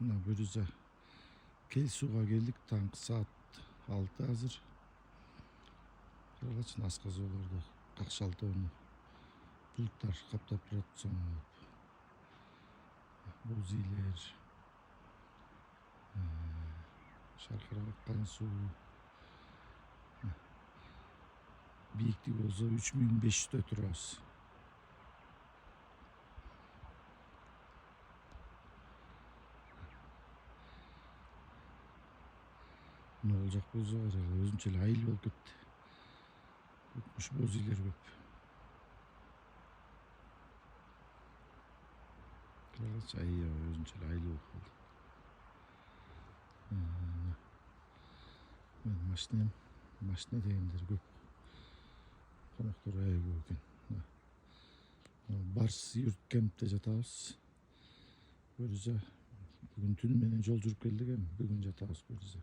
Мына Бөрүзө Кел сууга келдик. Таңкы саат 6 азыр. Карачы асказоолорду какшалтоону булуттар каптап турат. Соңуп боз ийлер, шаркырап аккан суу. Бийиктиги болсо 3500 турабыз. Мына бул жак болсо өзүнчө эле айыл болуп кетти. Көпмүш боз ийлер көп. Карачы аябай өзүнчө эле айыл болуп калды. Мен машина дегендер көп. Коноктор аябай көп экен. Барс юрт кемпте жатабыз. Бөрүзө бүгүн түнү менен жол жүрүп келдик, эми бүгүн жатабыз Бөрүзө.